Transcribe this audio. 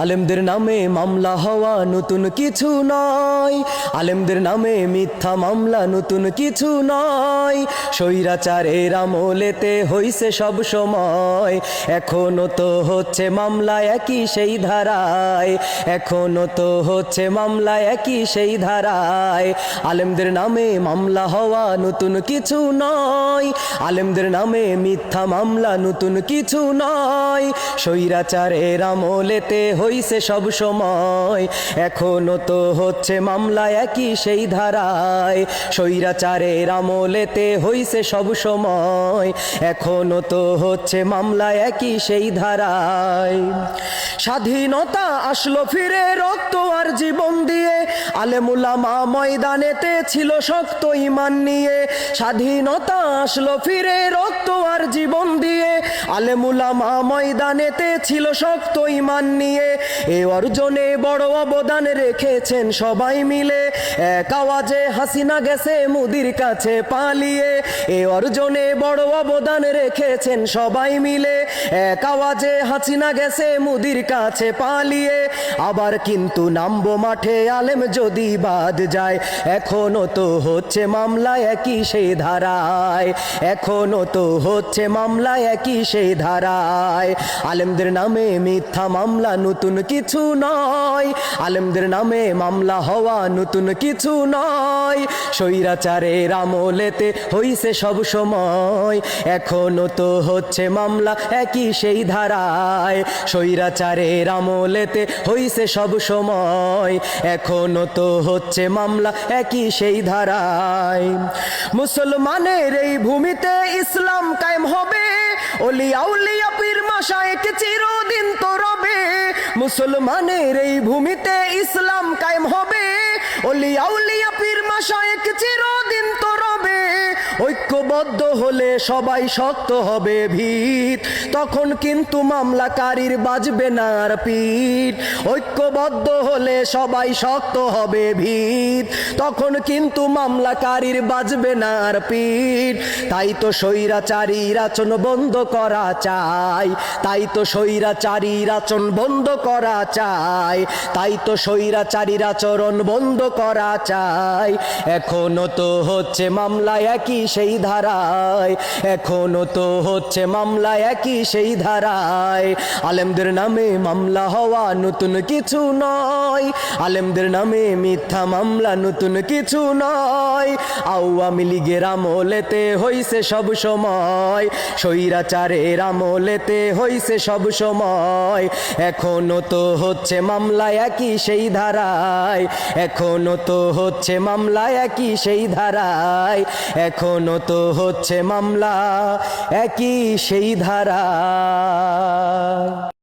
আলেমদের নামে মামলা হওয়া নতুন কিছু নয়, আলেমদের নামে মিথ্যা মামলা নতুন কিছু নয়। স্বৈরাচারের আমলেতে হইছে সব সময়, এখনো তো হচ্ছে মামলা একই সেই ধারায়, এখনো তো হচ্ছে মামলা একই সেই ধারায়। আলেমদের নামে মামলা হওয়া নতুন কিছু নয়, আলেমদের নামে মিথ্যা মামলা নতুন কিছু নয়। স্বৈরাচারের আমলেতে হইছে সব সময়, এখনো তো হচ্ছে মামলা একই সেই ধারায়। স্বৈরাচারের আমলেতে হইছে সব সময়, এখনো তো হচ্ছে মামলা একই সেই ধারায়। স্বাধীনতা আসলো ফিরে রক্ত আর জীবন দিয়ে, আলেম উলামা ময়দানেতে ছিল শক্ত ঈমান নিয়ে। স্বাধীনতা আসলো ফিরে রক্ত আর জীবন দিয়ে, আলেম উলামা ময়দানেতে ছিল শক্ত ঈমান নিয়ে। এ অর্জনে বড় অবদান রেখেছেন সবাই মিলে, এক আওয়াজে হাসিনা গেছে মোদির কাছে পালিয়ে। এ অর্জনে বড় অবদান রেখেছেন সবাই মিলে, এক আওয়াজে হাসিনা গেছে মোদির কাছে পালিয়ে। আবার কিন্তু নামবো মাঠে আলেম যদি বাদ যায়, এখনো তো হচ্ছে মামলা একই সেই ধারায়, এখনো তো হচ্ছে মামলা একই সেই ধারায়। আলেমদের নামে মিথ্যা মামলা নতুন কিছু নয়, আলেমদের নামে মামলা হওয়া নতুন কিছু নয়। স্বৈরাচারের আমলেতে হইছে সব সময়, এখনো তো হচ্ছে মামলা একই সেই ধারায়। স্বৈরাচারের আমলেতে হইছে সব সময়, এখনো তো হচ্ছে মামলা একই সেই ধারায়। মুসলমানের এই ভূমিতে ইসলাম কায়েম হবে, ওলিয়া উলিয়া পীর মাশায়েখ চিরদিন তো রবে। মুসলমানের এই ভূমিতে ইসলাম কায়েম হবে, ওলিয়া উলিয়া পীর মাশায়েখ চিরদিন তো রবে। ঐক্যবদ্ধ হলে সবাই শক্ত হবে ভিত, তখন কিন্তু মামলাকারীর বাজবে না আর পিঠ। ঐক্যবদ্ধ হলে সবাই শক্ত হবে ভিত, তখন কিন্তু মামলাকারীর বাজবে না আর পিঠ। তাই তো স্বৈরাচারীর আচরণ বন্ধ করা চাই, তাই তো স্বৈরাচারীর আচরণ বন্ধ করা চাই, তাই তো স্বৈরাচারীর আচরণ বন্ধ করা চাই। এখনো তো হচ্ছে মামলা একই সেই ধারায়, এখনো তো হচ্ছে মামলা একই সেই ধারায়। আলেমদের নামে মামলা হওয়া নতুন কিছু নয়, আলেমদের নামে মিথ্যা মামলা নতুন কিছু নয়। আওয়ামী লীগের আমলেতে হইছে সব সময়, স্বৈরাচারের আমলেতে হইছে সব সময়, এখনো তো হচ্ছে মামলা একই সেই ধারায়, এখনো তো হচ্ছে মামলা একই সেই ধারায়, এখনো তো হচ্ছে মামলা একই সেই ধারায়।